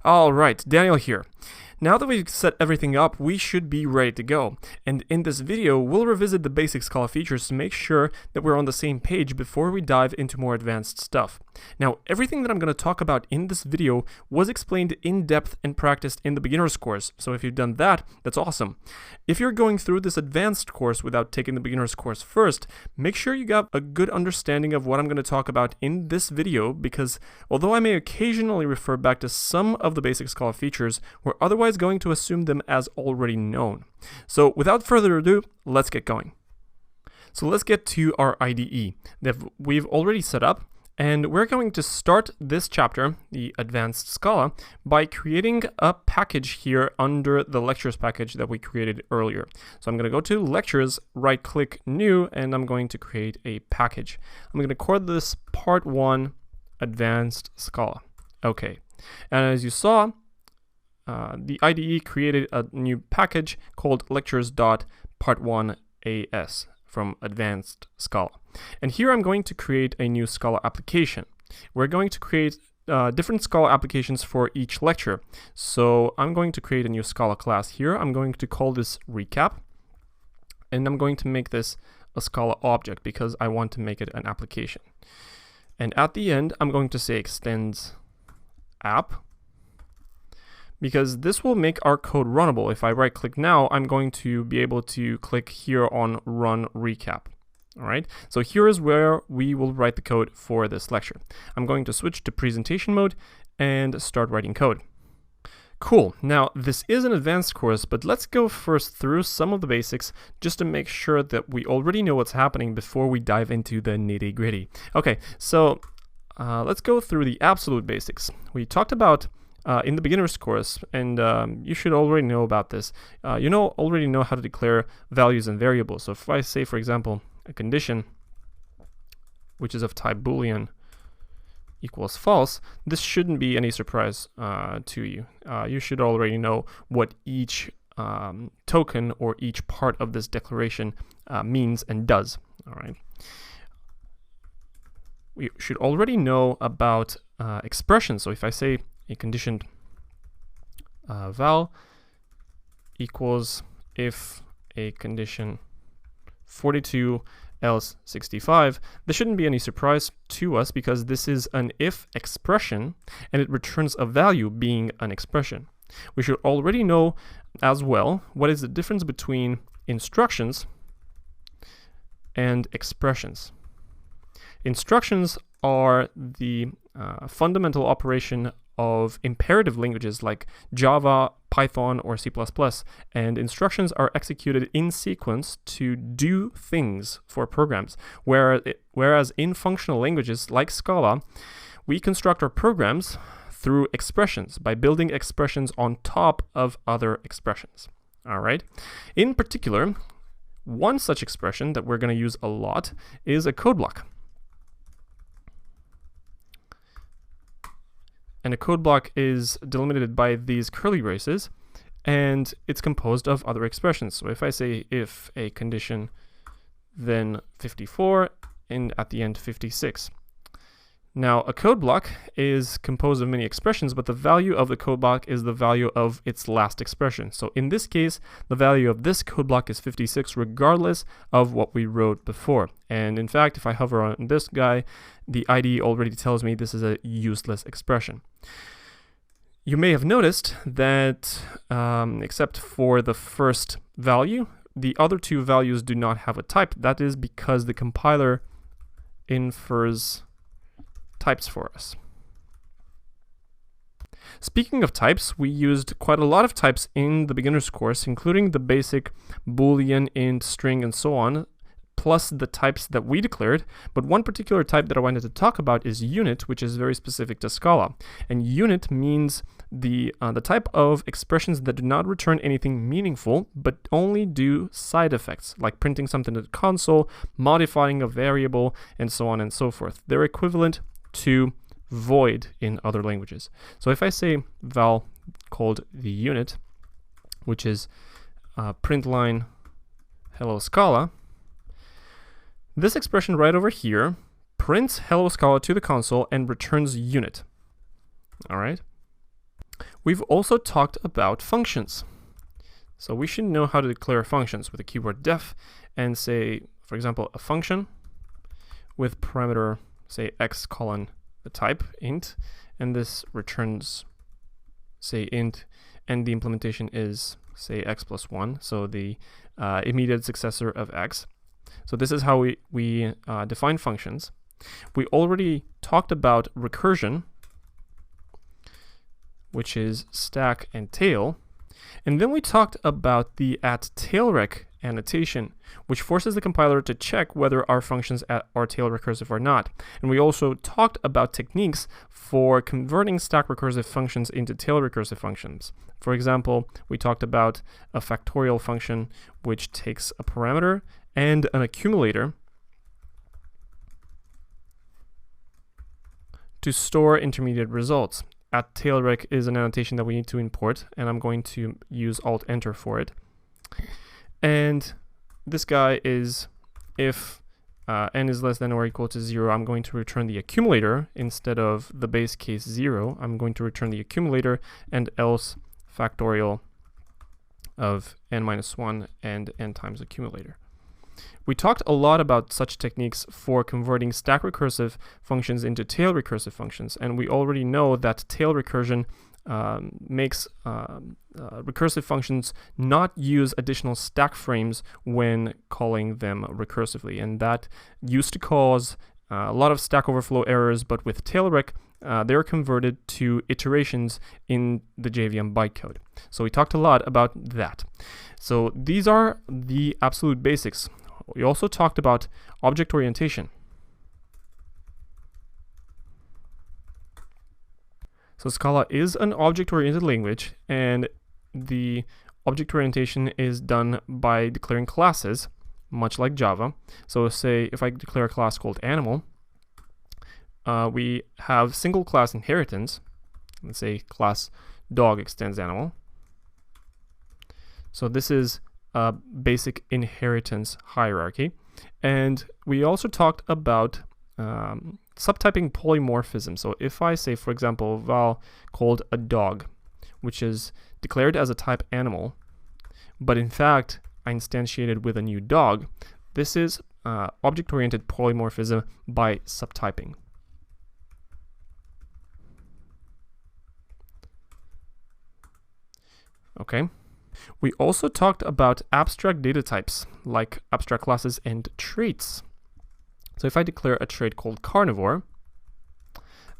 All right, Daniel here. Now that we've set everything up, we should be ready to go. And in this video, we'll revisit the basic Scala features to make sure that we're on the same page before we dive into more advanced stuff. Now, everything that I'm going to talk about in this video was explained in depth and practiced in the beginner's course. So if you've done that, that's awesome. If you're going through this advanced course without taking the beginner's course first, make sure you got a good understanding of what I'm going to talk about in this video, because although I may occasionally refer back to some of the basic Scala features, we're otherwise going to assume them as already known. So without further ado, let's get going. So let's get to our IDE that we've already set up, and we're going to start this chapter, the Advanced Scala, by creating a package here under the lectures package that we created earlier. So I'm going to go to lectures, right click new, and I'm going to create a package. I'm going to call this part 1 Advanced Scala. Okay, and as you saw, the IDE created a new package called lectures.part1as from Advanced Scala. And here I'm going to create a new Scala application. We're going to create different Scala applications for each lecture. So I'm going to create a new Scala class here. I'm going to call this recap. And I'm going to make this a Scala object because I want to make it an application. And at the end, I'm going to say extends app, because this will make our code runnable. If I right click now, I'm going to be able to click here on run recap. All right, so here is where we will write the code for this lecture. I'm going to switch to presentation mode and start writing code. Cool, now this is an advanced course, but let's go first through some of the basics just to make sure that we already know what's happening before we dive into the nitty-gritty. Okay, so let's go through the absolute basics. We talked about in the beginner's course, and you should already know about this. Already know how to declare values and variables. So if I say, for example, a condition which is of type Boolean equals false, this shouldn't be any surprise to you. You should already know what each token or each part of this declaration means and does. All right. We should already know about expressions. So if I say a conditioned val equals if a condition 42 else 65, this shouldn't be any surprise to us because this is an if expression and it returns a value being an expression. We should already know as well what is the difference between instructions and expressions. Instructions are the fundamental operation of imperative languages like Java, Python, or C++, and instructions are executed in sequence to do things for programs, whereas in functional languages like Scala, we construct our programs through expressions by building expressions on top of other expressions. All right. In particular, one such expression that we're going to use a lot is a code block. And a code block is delimited by these curly braces, and it's composed of other expressions. So if I say if a condition, then 54, and at the end 56. Now a code block is composed of many expressions, but the value of the code block is the value of its last expression. So in this case, the value of this code block is 56 regardless of what we wrote before. And in fact, if I hover on this guy, the IDE already tells me this is a useless expression. You may have noticed that except for the first value, the other two values do not have a type. That is because the compiler infers types for us. Speaking of types, we used quite a lot of types in the beginner's course, including the basic Boolean, int, string, and so on, plus the types that we declared. But one particular type that I wanted to talk about is unit, which is very specific to Scala. And unit means the type of expressions that do not return anything meaningful, but only do side effects, like printing something to the console, modifying a variable, and so on and so forth. They're equivalent to void in other languages. So if I say val called the unit, which is print line hello Scala, this expression right over here prints hello Scala to the console and returns unit. All right. We've also talked about functions. So we should know how to declare functions with the keyword def and say, for example, a function with parameter, say x colon the type int, and this returns, say, int, and the implementation is, say, x plus 1, so the immediate successor of x. So this is how we define functions. We already talked about recursion, which is stack and tail. And then we talked about the @tailrec annotation, which forces the compiler to check whether our functions are tail recursive or not. And we also talked about techniques for converting stack recursive functions into tail recursive functions. For example, we talked about a factorial function which takes a parameter and an accumulator to store intermediate results. @tailrec is an annotation that we need to import, and I'm going to use Alt-Enter for it. And this guy is, if n is less than or equal to 0, I'm going to return the accumulator instead of the base case 0. I'm going to return the accumulator, and else factorial of n minus 1 and n times accumulator. We talked a lot about such techniques for converting stack recursive functions into tail recursive functions, and we already know that tail recursion makes recursive functions not use additional stack frames when calling them recursively, and that used to cause a lot of Stack Overflow errors, but with tailrec, they're converted to iterations in the JVM bytecode. So we talked a lot about that. So these are the absolute basics. We also talked about object orientation. So Scala is an object-oriented language, and the object orientation is done by declaring classes, much like Java. So say if I declare a class called animal, we have single class inheritance. Let's say class dog extends animal. So this is a basic inheritance hierarchy. And we also talked about subtyping polymorphism. So if I say, for example, val called a dog, which is declared as a type animal, but in fact I instantiated with a new dog, this is object-oriented polymorphism by subtyping. Okay. We also talked about abstract data types, like abstract classes and traits. So if I declare a trait called carnivore,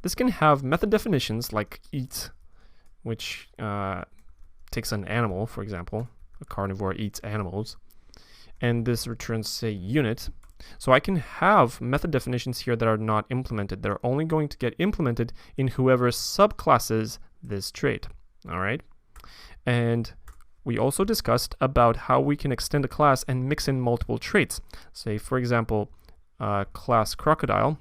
this can have method definitions like eat, which takes an animal, for example. A carnivore eats animals. And this returns, say, unit. So I can have method definitions here that are not implemented. They're only going to get implemented in whoever subclasses this trait. All right. And we also discussed about how we can extend a class and mix in multiple traits. Say, for example, class crocodile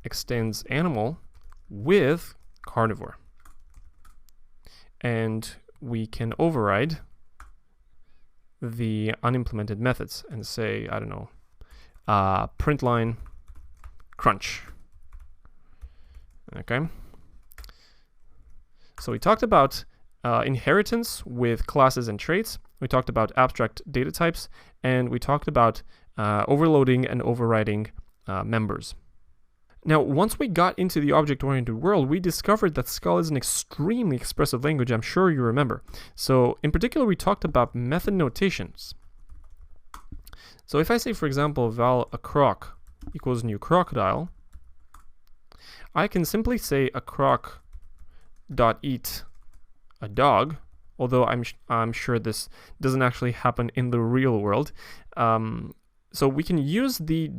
extends animal with carnivore. And we can override the unimplemented methods and say, I don't know, print line crunch. Okay. So we talked about inheritance with classes and traits. We talked about abstract data types, and we talked about overloading and overriding members. Now, once we got into the object-oriented world, we discovered that Scala is an extremely expressive language, I'm sure you remember. So in particular, we talked about method notations. So if I say, for example, val a croc equals new crocodile, I can simply say a croc dot eat a dog, although I'm sure this doesn't actually happen in the real world. So we can use the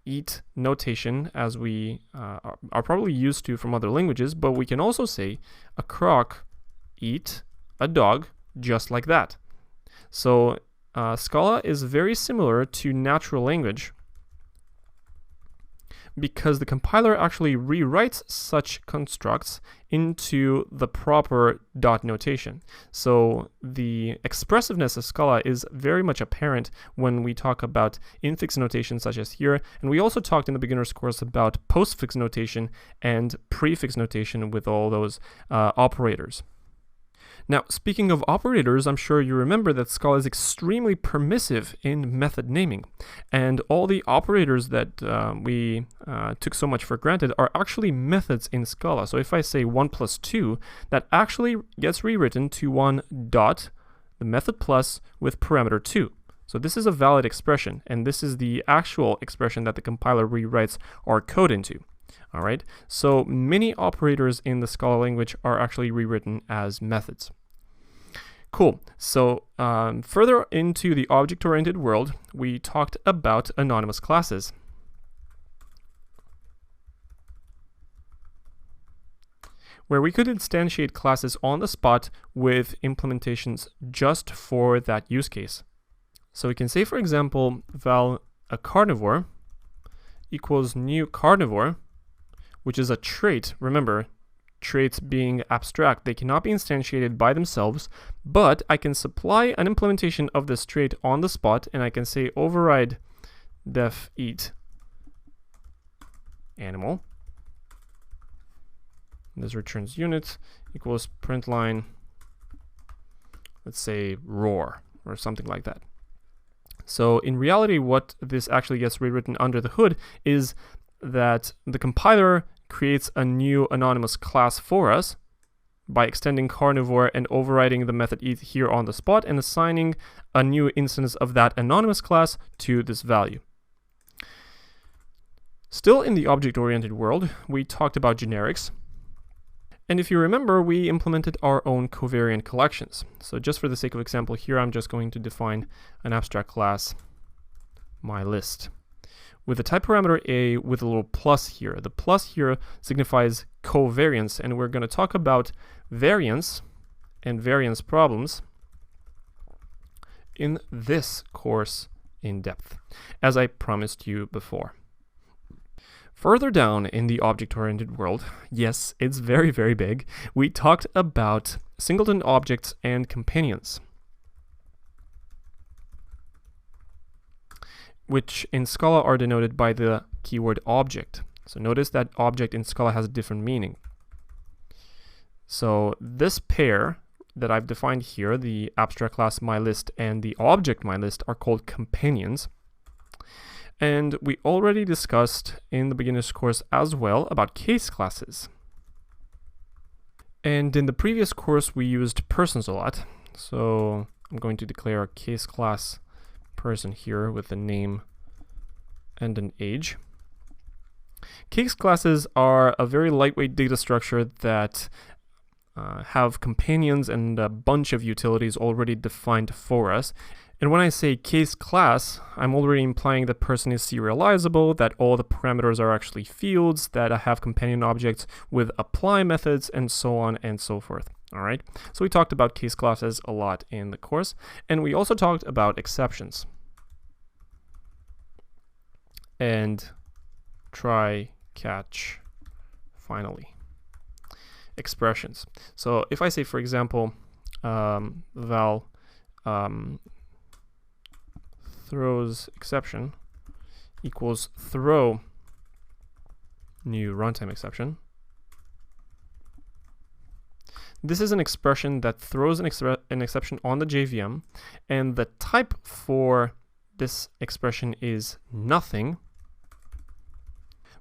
.eat notation as we are probably used to from other languages, but we can also say a croc eat a dog just like that. So Scala is very similar to natural language, because the compiler actually rewrites such constructs into the proper dot notation. So the expressiveness of Scala is very much apparent when we talk about infix notation such as here, and we also talked in the beginner's course about postfix notation and prefix notation with all those operators. Now, speaking of operators, I'm sure you remember that Scala is extremely permissive in method naming, and all the operators that we took so much for granted are actually methods in Scala. So if I say 1 plus 2, that actually gets rewritten to 1 dot the method plus with parameter 2. So this is a valid expression, and this is the actual expression that the compiler rewrites our code into. All right, so many operators in the Scala language are actually rewritten as methods. Cool. So further into the object-oriented world, we talked about anonymous classes. Where we could instantiate classes on the spot with implementations just for that use case. So we can say, for example, val a carnivore equals new carnivore, which is a trait. Remember, traits being abstract, they cannot be instantiated by themselves, but I can supply an implementation of this trait on the spot, and I can say override def eat animal. This returns unit equals print line, let's say roar or something like that. So in reality, what this actually gets rewritten under the hood is that the compiler creates a new anonymous class for us by extending carnivore and overriding the method eat here on the spot and assigning a new instance of that anonymous class to this value. Still in the object-oriented world, we talked about generics. And if you remember, we implemented our own covariant collections. So just for the sake of example here, I'm just going to define an abstract class, myList, with the type parameter a with a little plus here. The plus here signifies covariance, and we're going to talk about variance and variance problems in this course in depth, as I promised you before. Further down in the object-oriented world, yes, it's very, very big, we talked about singleton objects and companions, which in Scala are denoted by the keyword object. So notice that object in Scala has a different meaning. So this pair that I've defined here, the abstract class myList and the object myList, are called companions. And we already discussed in the beginner's course as well about case classes. And in the previous course, we used persons a lot. So I'm going to declare a case class person here with a name and an age. Case classes are a very lightweight data structure that have companions and a bunch of utilities already defined for us. And when I say case class, I'm already implying that person is serializable, that all the parameters are actually fields, that I have companion objects with apply methods, and so on and so forth. All right. So we talked about case classes a lot in the course, and we also talked about exceptions. And try, catch, finally. Expressions. So if I say, for example, val throws exception equals throw new runtime exception. This is an expression that throws an exception on the JVM, and the type for this expression is nothing,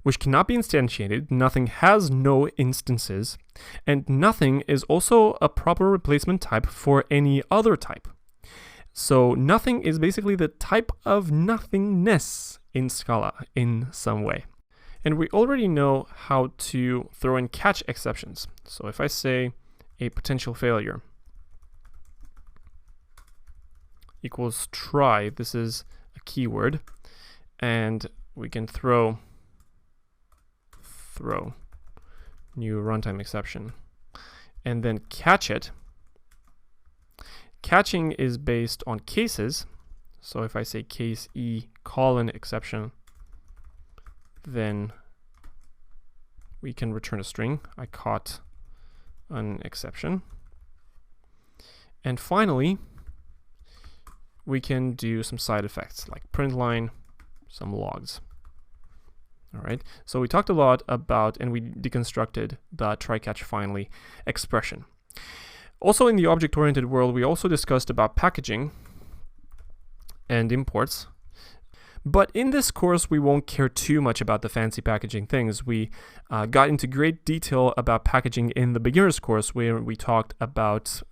which cannot be instantiated. Nothing has no instances, and nothing is also a proper replacement type for any other type. So nothing is basically the type of nothingness in Scala in some way. And we already know how to throw in catch exceptions. So if I say a potential failure equals try, this is a keyword, and we can throw new runtime exception and then catch it. Catching is based on cases. So if I say case E : exception, then we can return a string. I caught an exception. And finally, we can do some side effects like print line, some logs. All right, so we talked a lot about, and we deconstructed the try catch finally expression. Also in the object-oriented world, we also discussed about packaging and imports. But in this course, we won't care too much about the fancy packaging things. We got into great detail about packaging in the beginner's course, where we talked about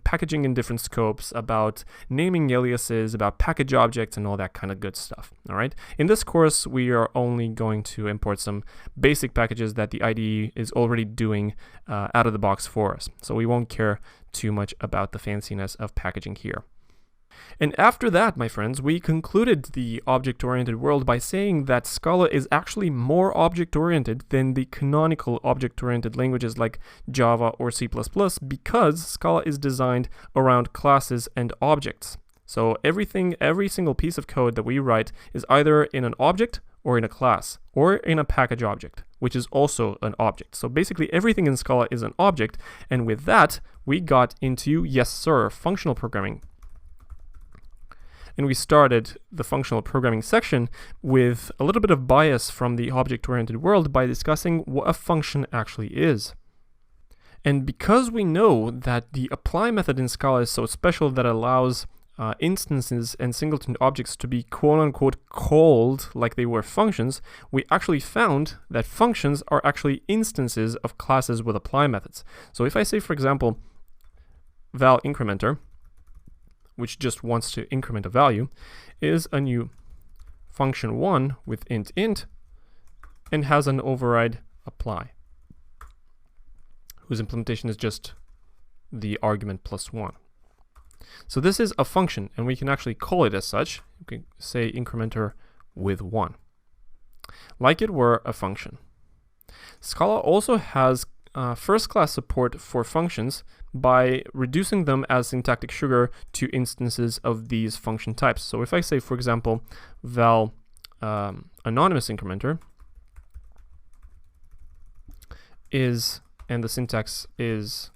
packaging in different scopes, about naming aliases, about package objects, and all that kind of good stuff. All right. In this course, we are only going to import some basic packages that the IDE is already doing out of the box for us. So we won't care too much about the fanciness of packaging here. And after that, my friends, we concluded the object-oriented world by saying that Scala is actually more object-oriented than the canonical object-oriented languages like Java or C++, because Scala is designed around classes and objects. So every single piece of code that we write is either in an object or in a class or in a package object, which is also an object. So basically everything in Scala is an object, and with that, we got into, yes sir, functional programming. And we started the functional programming section with a little bit of bias from the object-oriented world by discussing what a function actually is. And because we know that the apply method in Scala is so special that it allows instances and singleton objects to be quote-unquote called like they were functions, we actually found that functions are actually instances of classes with apply methods. So if I say, for example, val incrementer, which just wants to increment a value, is a new function 1 with int and has an override apply, whose implementation is just the argument plus 1. So this is a function, and we can actually call it as such. You can say incrementer with 1, like it were a function. Scala also has first-class support for functions by reducing them as syntactic sugar to instances of these function types. So if I say, for example, val anonymous incrementer is, and the syntax is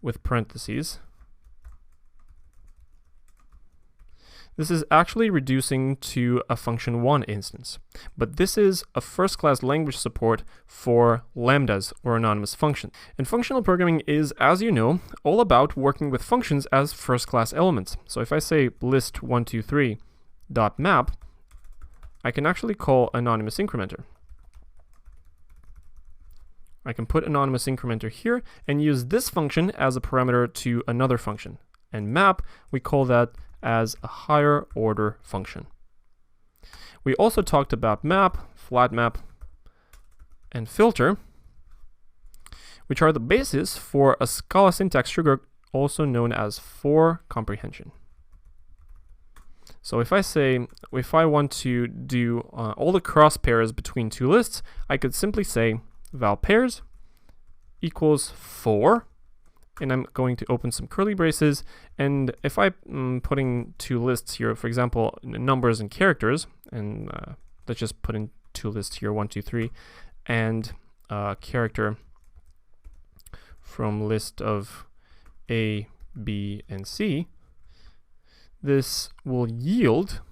with parentheses, this is actually reducing to a function 1 instance. But this is a first-class language support for lambdas or anonymous functions. And functional programming is, as you know, all about working with functions as first-class elements. So if I say list123.map, I can actually call anonymous incrementer. I can put anonymous incrementer here and use this function as a parameter to another function. And map, we call that as a higher order function. We also talked about map, flat map, and filter, which are the basis for a Scala syntax sugar, also known as for comprehension. So if I want to do all the cross pairs between two lists, I could simply say val pairs equals for, and I'm going to open some curly braces, and if I'm putting two lists here, for example, numbers and characters, and let's just put in two lists here, 1, 2, 3, and character from list of A, B, and C, this will yield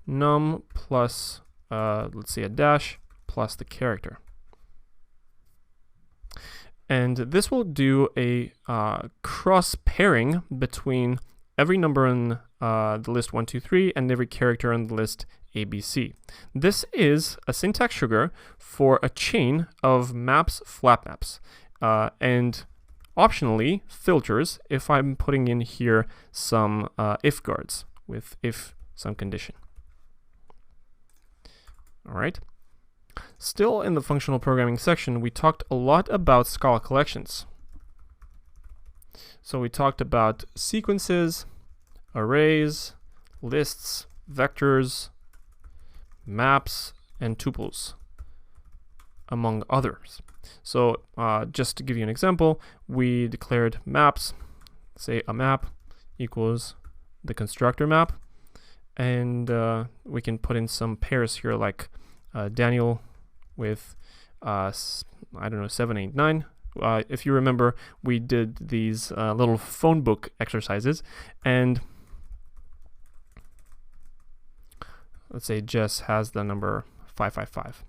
num plus, let's say a dash, plus the character. And this will do a cross pairing between every number in the list 1, 2, 3 and every character in the list ABC. This is a syntax sugar for a chain of maps, flat maps, and optionally filters if I'm putting in here some if guards with if some condition. All right. Still in the functional programming section, we talked a lot about Scala Collections. So we talked about sequences, arrays, lists, vectors, maps, and tuples, among others. So just to give you an example, we declared maps, say a map equals the constructor map, and we can put in some pairs here like Daniel with I don't know, 7, 8, 9. If you remember, we did these little phone book exercises, and let's say Jess has the number 555.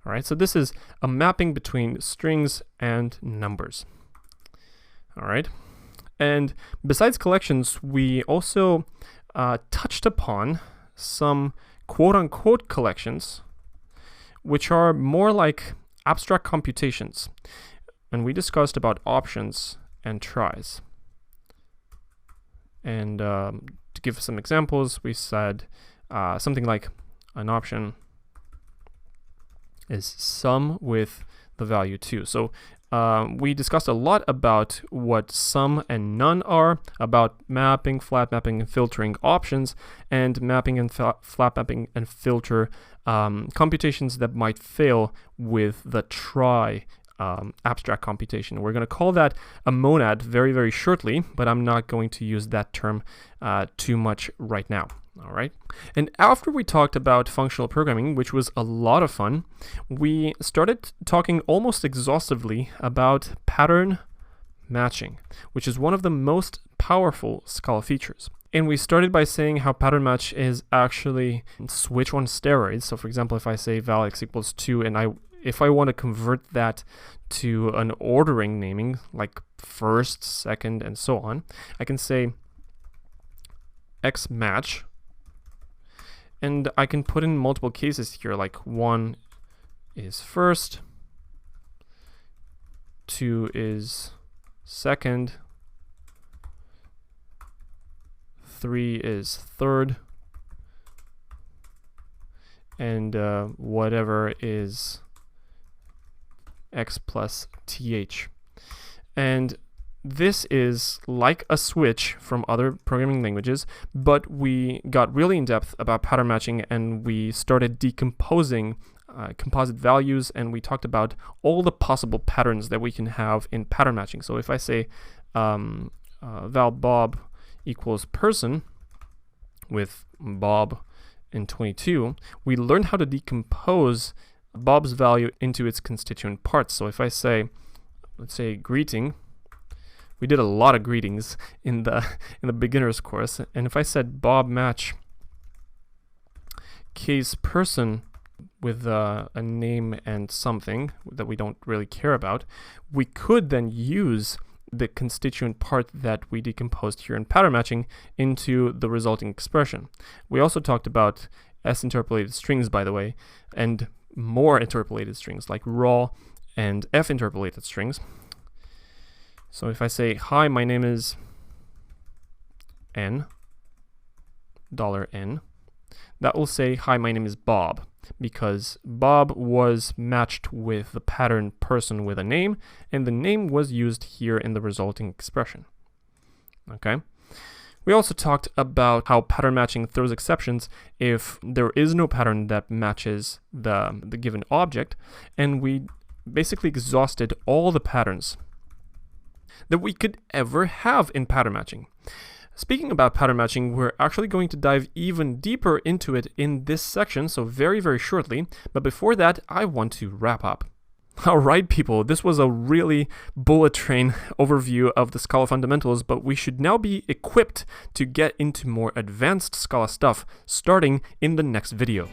All right, so this is a mapping between strings and numbers. All right, and besides collections, we also touched upon some quote-unquote collections, which are more like abstract computations. And we discussed about options and tries. And to give some examples, we said something like an option is sum with the value 2. So we discussed a lot about what sum and none are, about mapping, flat mapping, and filtering options, and mapping and flat mapping and filter computations that might fail with the try abstract computation. We're going to call that a monad very, very shortly, but I'm not going to use that term too much right now. All right. And after we talked about functional programming, which was a lot of fun, we started talking almost exhaustively about pattern matching, which is one of the most powerful Scala features. And we started by saying how pattern match is actually switch on steroids. So for example, if I say val x equals 2 and if I want to convert that to an ordering naming, like first, second, and so on, I can say x match, and I can put in multiple cases here, like 1 is first, 2 is second, 3 is third, and whatever is x plus th. And this is like a switch from other programming languages, but we got really in depth about pattern matching, and we started decomposing composite values, and we talked about all the possible patterns that we can have in pattern matching. So if I say val Bob equals person with Bob and 22, we learned how to decompose Bob's value into its constituent parts. So if I say, let's say greeting, we did a lot of greetings in the beginner's course, and if I said Bob match case person with a name and something that we don't really care about, we could then use the constituent part that we decomposed here in pattern matching into the resulting expression. We also talked about S-interpolated strings, by the way, and more interpolated strings like raw and F-interpolated strings. So if I say, hi, my name is N, $N, that will say, hi, my name is Bob, because Bob was matched with the pattern person with a name, and the name was used here in the resulting expression. Okay. We also talked about how pattern matching throws exceptions if there is no pattern that matches the given object, and we basically exhausted all the patterns that we could ever have in pattern matching. Speaking about pattern matching, we're actually going to dive even deeper into it in this section, so very, very shortly. But before that, I want to wrap up. All right, people, this was a really bullet train overview of the Scala fundamentals, but we should now be equipped to get into more advanced Scala stuff starting in the next video.